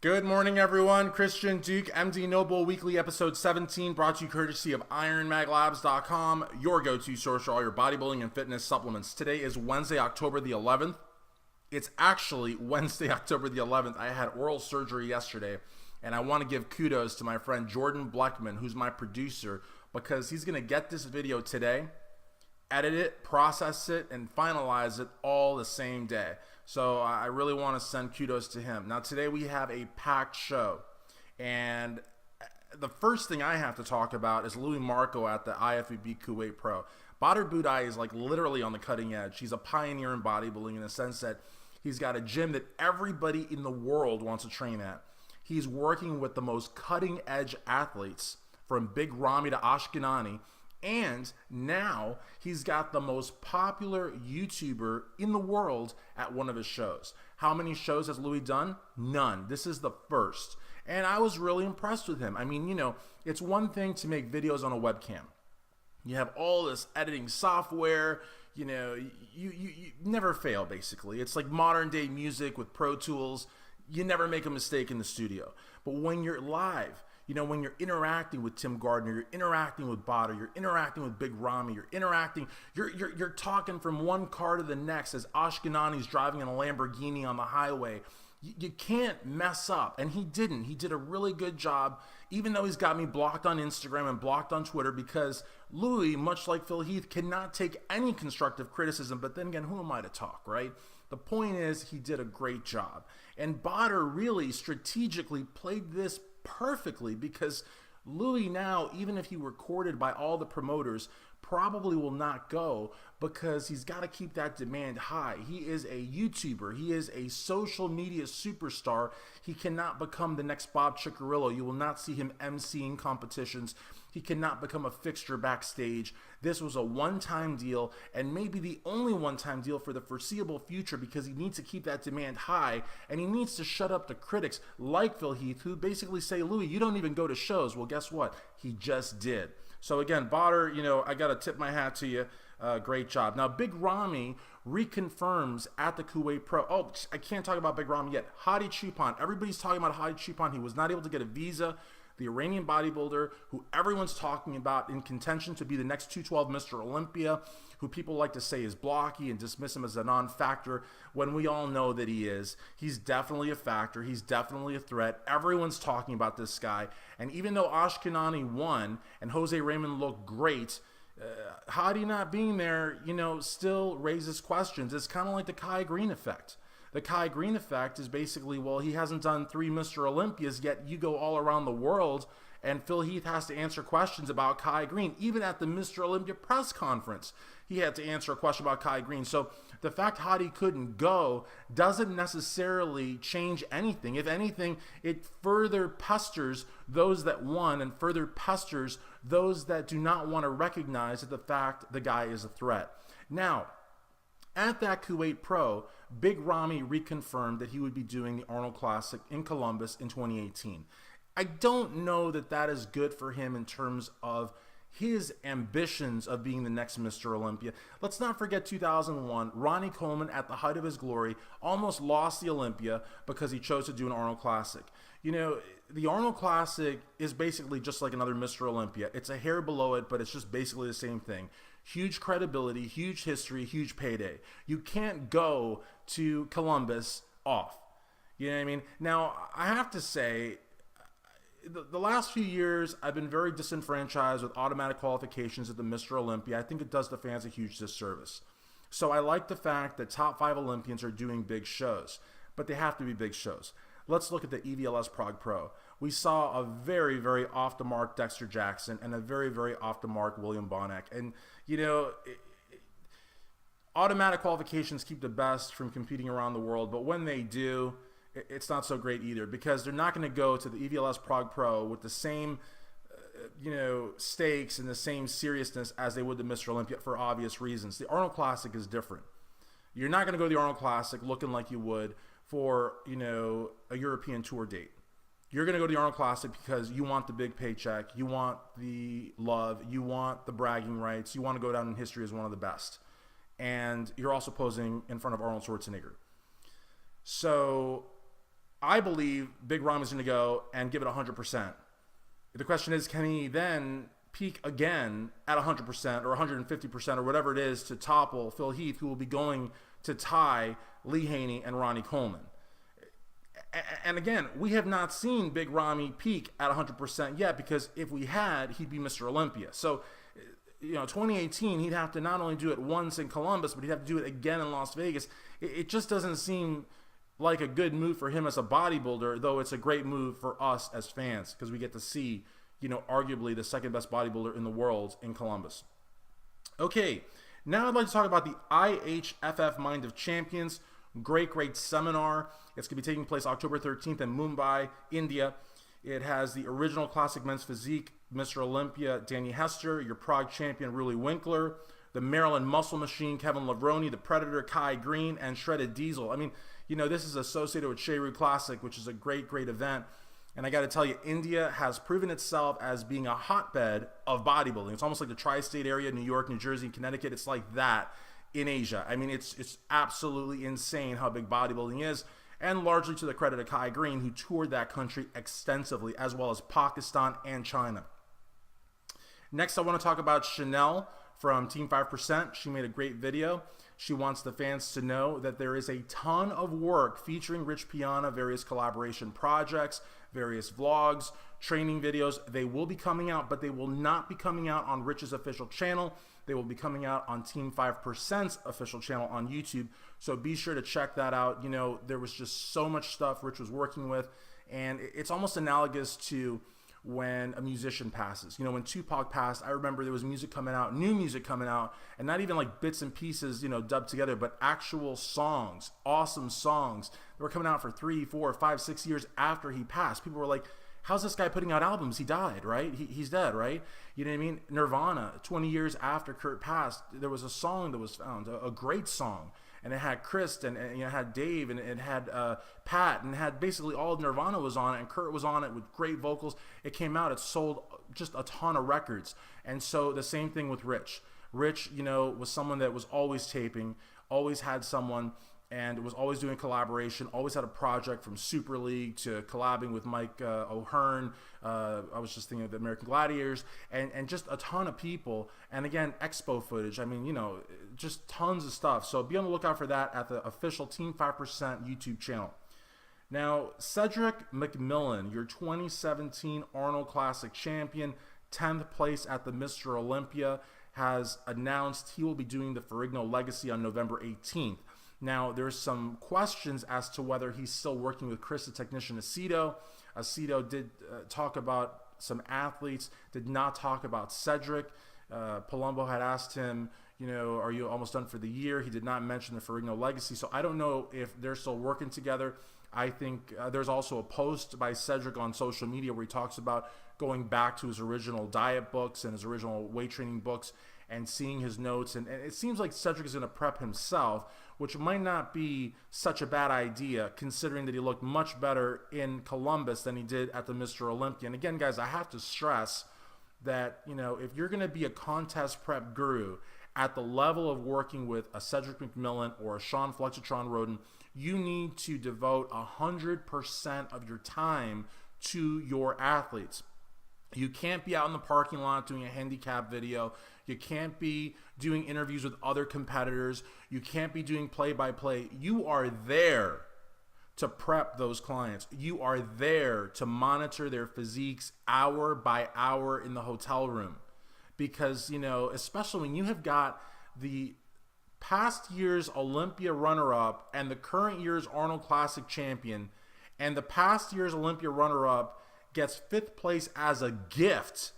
Good morning, everyone. Christian Duke, MD Noble, weekly episode 17, brought to you courtesy of IronMagLabs.com, your go-to source for all your bodybuilding and fitness supplements. Today is Wednesday, October the 11th. It's actually Wednesday, October the 11th. I had oral surgery yesterday, and I want to give kudos to my friend Jordan Bleckman, who's my producer, because he's going to get this video today, edit it, process it, and finalize it all the same day. So I really want to send kudos to him. Now today we have a packed show, and the first thing I have to talk about is Luimarco at the IFBB Kuwait Pro. Badr Budai is like literally on the cutting edge. He's a pioneer in bodybuilding in the sense that he's got a gym that everybody in the world wants to train at. He's working with the most cutting edge athletes from Big Ramy to Ashkenani. And now he's got the most popular YouTuber in the world at one of his shows. How many shows has Louis done? None. This is the first. And I was really impressed with him. I mean, you know, it's one thing to make videos on a webcam. You have all this editing software. You know, you never fail, basically. It's like modern day music with Pro Tools. You never make a mistake in the studio. But when you're live, you know, when you're interacting with Tim Gardner, you're interacting with Badr, you're interacting with Big Ramy, you're talking from one car to the next as Ashkenani's driving in a Lamborghini on the highway. You can't mess up, and he didn't. He did a really good job, even though he's got me blocked on Instagram and blocked on Twitter, because Louis, much like Phil Heath, cannot take any constructive criticism. But then again, who am I to talk, right? The point is, he did a great job. And Badr really strategically played this perfectly, because Louis now, even if he were courted by all the promoters, probably will not go, because he's got to keep that demand high. He is a YouTuber. He is a social media superstar. He cannot become the next Bob Ciccarello. You will not see him emceeing competitions. He cannot become a fixture backstage. This was a one-time deal, and maybe the only one-time deal for the foreseeable future, because he needs to keep that demand high, and he needs to shut up the critics like Phil Heath, who basically say, Louis, you don't even go to shows. Well, guess what? He just did. So again, Badr, you know, I got to tip my hat to you. Great job. Now, Big Ramy reconfirms at the Kuwait Pro. Oh, I can't talk about Big Ramy yet. Hadi Chupan. Everybody's talking about Hadi Chupan. He was not able to get a visa. The Iranian bodybuilder who everyone's talking about, in contention to be the next 212 Mr. Olympia, who people like to say is blocky and dismiss him as a non-factor, when we all know that he is. He's definitely a factor. He's definitely a threat. Everyone's talking about this guy. And even though Ashkenani won and Jose Raymond looked great, Hadi not being there, you know, still raises questions. It's kind of like the Kai Green effect. The Kai Green effect is basically, well, he hasn't done 3 Mr. Olympias, yet you go all around the world, and Phil Heath has to answer questions about Kai Green. Even at the Mr. Olympia press conference, he had to answer a question about Kai Green. So the fact Hadi couldn't go doesn't necessarily change anything. If anything, it further pesters those that won and further pesters those that do not want to recognize that the fact the guy is a threat. Now, at that Kuwait Pro, Big Ramy reconfirmed that he would be doing the Arnold Classic in Columbus in 2018. I don't know that that is good for him in terms of his ambitions of being the next Mr. Olympia. Let's not forget 2001, Ronnie Coleman, at the height of his glory, almost lost the Olympia because he chose to do an Arnold Classic. You know, the Arnold Classic is basically just like another Mr. Olympia. It's a hair below it, but it's just basically the same thing. Huge credibility, huge history, huge payday. You can't go to Columbus off. You know what I mean? Now, I have to say, the last few years, I've been very disenfranchised with automatic qualifications at the Mr. Olympia. I think it does the fans a huge disservice. So I like the fact that top 5 Olympians are doing big shows, but they have to be big shows. Let's look at the EVLS Prague Pro. We saw a very, very off-the-mark Dexter Jackson and a very, very off-the-mark William Bonac. And, you know, automatic qualifications keep the best from competing around the world, but when they do, it's not so great either, because they're not going to go to the EVLS Prague Pro with the same, you know, stakes and the same seriousness as they would the Mr. Olympia for obvious reasons. The Arnold Classic is different. You're not going to go to the Arnold Classic looking like you would for, you know, a European tour date. You're going to go to the Arnold Classic because you want the big paycheck, you want the love, you want the bragging rights, you want to go down in history as one of the best. And you're also posing in front of Arnold Schwarzenegger. So I believe Big Rom is going to go and give it 100%. The question is, can he then peak again at 100% or 150% or whatever it is to topple Phil Heath, who will be going to tie Lee Haney and Ronnie Coleman? And again, we have not seen Big Ramy peak at 100% yet, because if we had, he'd be Mr. Olympia. So, 2018, he'd have to not only do it once in Columbus, but he'd have to do it again in Las Vegas. It just doesn't seem like a good move for him as a bodybuilder, though it's a great move for us as fans, because we get to see, arguably the second best bodybuilder in the world in Columbus. Okay, now I'd like to talk about the IHFF Mind of Champions. Great seminar. It's going to be taking place October 13th in Mumbai, India. It has the original classic men's physique, Mr. Olympia, Danny Hester, your Prague champion, Ruli Winkler, the Maryland Muscle Machine, Kevin Levrone, the Predator, Kai Green, and Shredded Diesel. I mean, this is associated with Sheru Classic, which is a great event. And I got to tell you, India has proven itself as being a hotbed of bodybuilding. It's almost like the tri-state area, New York, New Jersey, and Connecticut. It's like that in Asia. I mean, it's absolutely insane how big bodybuilding is, and largely to the credit of Kai Green, who toured that country extensively, as well as Pakistan and China. Next, I want to talk about Chanel from Team 5%. She made a great video. She wants the fans to know that there is a ton of work featuring Rich Piana, various collaboration projects, various vlogs, training videos. They will be coming out, but they will not be coming out on Rich's official channel. They will be coming out on Team 5%'s official channel on YouTube. So be sure to check that out. There was just so much stuff Rich was working with, and it's almost analogous to when a musician passes. When Tupac passed, I remember there was music coming out, new music coming out, and not even like bits and pieces, dubbed together, but actual songs, awesome songs that were coming out for 3, 4, 5, 6 years after he passed. People were like, how's this guy putting out albums? He died, right? He's dead, right? You know what I mean? Nirvana, 20 years after Kurt passed, there was a song that was found, a great song. And it had Chris, and it had Dave, and it had Pat, and it had basically all of Nirvana was on it, and Kurt was on it with great vocals. It came out, it sold just a ton of records. And so the same thing with Rich. Rich, was someone that was always taping, always had someone, and was always doing collaboration, always had a project, from Super League to collabing with Mike O'Hearn. I was just thinking of the American Gladiators, and just a ton of people. And again, expo footage. I mean, just tons of stuff. So be on the lookout for that at the official Team 5% YouTube channel. Now, Cedric McMillan, your 2017 Arnold Classic champion, 10th place at the Mr. Olympia, has announced he will be doing the Ferrigno Legacy on November 18th. Now, there's some questions as to whether he's still working with Chris, the technician, Aceto. Aceto did talk about some athletes, did not talk about Cedric. Palumbo had asked him, are you almost done for the year? He did not mention the Ferrigno Legacy, so I don't know if they're still working together. I think there's also a post by Cedric on social media where he talks about going back to his original diet books and his original weight training books and seeing his notes. And it seems like Cedric is going to prep himself, which might not be such a bad idea, considering that he looked much better in Columbus than he did at the Mr. Olympia. And again, guys, I have to stress that, if you're going to be a contest prep guru at the level of working with a Cedric McMillan or a Sean Flexitron Roden, you need to devote 100% of your time to your athletes. You can't be out in the parking lot doing a handicap video. You can't be doing interviews with other competitors. You can't be doing play-by-play. You are there to prep those clients. You are there to monitor their physiques hour by hour in the hotel room. Because, especially when you have got the past year's Olympia runner-up and the current year's Arnold Classic champion, and the past year's Olympia runner-up gets 5th place as a gift.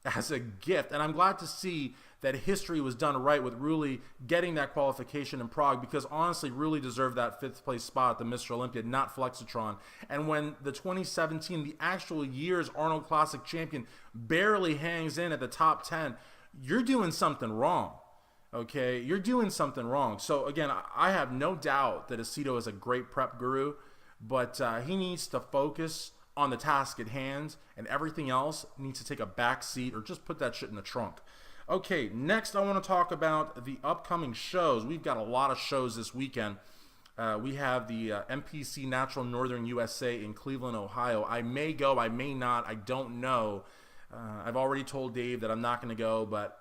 And I'm glad to see that history was done right with Ruli getting that qualification in Prague, because honestly, Ruli deserved that 5th place spot at the Mr. Olympia, not Flexitron. And when the 2017, the actual year's Arnold Classic champion, barely hangs in at the top 10, you're doing something wrong. Okay, you're doing something wrong. So again, I have no doubt that Aceto is a great prep guru, but he needs to focus on the task at hand, and everything else needs to take a back seat or just put that shit in the trunk. Okay, next I want to talk about the upcoming shows. We've got a lot of shows this weekend. We have the MPC Natural Northern USA in Cleveland, Ohio. I may go, I may not, I don't know. I've already told Dave that I'm not going to go, but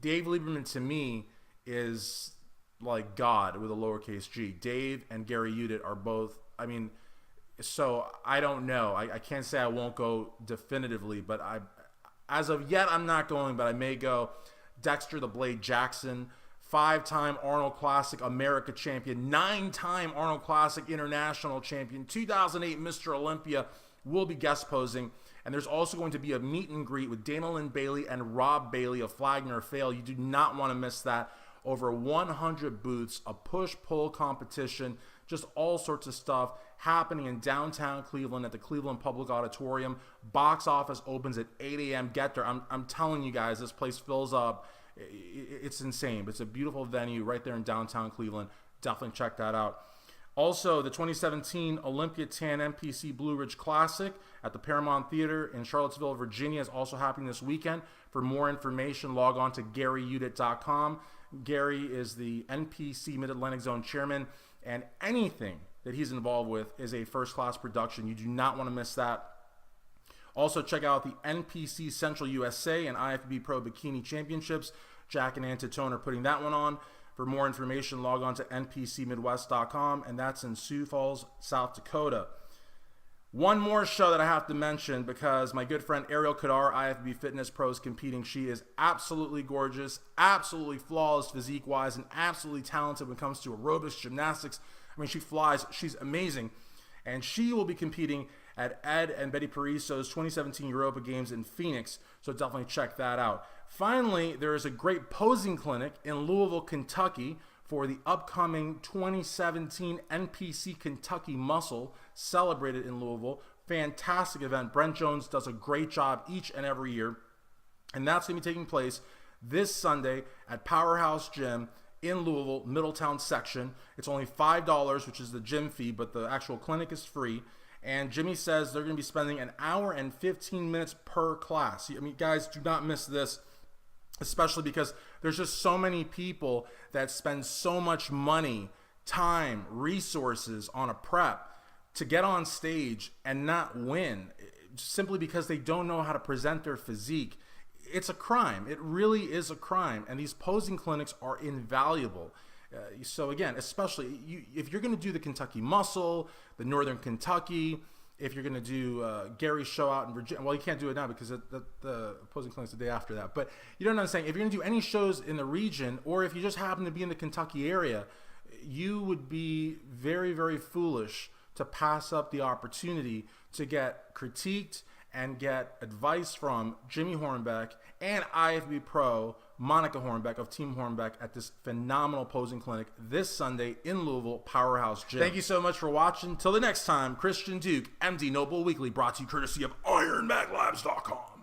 Dave Lieberman to me is like God with a lowercase g. Dave and Gary Udit are both, I mean, so I don't know. I can't say I won't go definitively, but as of yet, I'm not going, but I may go. Dexter the Blade Jackson, 5-time Arnold Classic America champion, 9-time Arnold Classic International champion, 2008 Mr. Olympia, will be guest posing. And there's also going to be a meet and greet with Dana Lynn Bailey and Rob Bailey of Flagner Fail. You do not want to miss that. Over 100 booths, a push-pull competition, just all sorts of stuff happening in downtown Cleveland at the Cleveland Public Auditorium. Box office opens at 8 a.m. Get there. I'm telling you guys, this place fills up. It's insane. It's a beautiful venue right there in downtown Cleveland. Definitely check that out. Also, the 2017 Olympia Tan MPC Blue Ridge Classic at the Paramount Theater in Charlottesville, Virginia is also happening this weekend. For more information, log on to GaryUdit.com. Gary is the NPC Mid-Atlantic Zone Chairman, and anything that he's involved with is a first-class production. You do not want to miss that. Also, check out the NPC Central USA and IFBB Pro Bikini Championships. Jack and Antitone are putting that one on. For more information, log on to npcmidwest.com, and that's in Sioux Falls, South Dakota. One more show that I have to mention because my good friend Ariel Kadar, IFBB Fitness Pro, is competing. She is absolutely gorgeous, absolutely flawless physique-wise, and absolutely talented when it comes to aerobics, gymnastics. I mean, she flies. She's amazing. And she will be competing at Ed and Betty Pariso's 2017 Europa Games in Phoenix, so definitely check that out. Finally, there is a great posing clinic in Louisville, Kentucky for the upcoming 2017 NPC Kentucky Muscle, celebrated in Louisville. Fantastic event. Brent Jones does a great job each and every year, and that's going to be taking place this Sunday at Powerhouse Gym in Louisville, Middletown section. It's only $5, which is the gym fee, but the actual clinic is free. And Jimmy says they're going to be spending an hour and 15 minutes per class. I mean, guys, do not miss this, especially because there's just so many people that spend so much money, time, resources on a prep to get on stage and not win simply because they don't know how to present their physique. It's a crime. It really is a crime. And these posing clinics are invaluable. So again, especially if you're going to do the Kentucky Muscle, the Northern Kentucky, if you're going to do Gary's show out in Virginia, well, you can't do it now because the posing clinic's the day after that. But you know what I'm saying? If you're going to do any shows in the region, or if you just happen to be in the Kentucky area, you would be very, very foolish to pass up the opportunity to get critiqued and get advice from Jimmy Hornbeck and IFB Pro Monica Hornbeck of Team Hornbeck at this phenomenal posing clinic this Sunday in Louisville, Powerhouse Gym. Thank you so much for watching. Till the next time, Christian Duke, MD Noble Weekly, brought to you courtesy of IronMagLabs.com.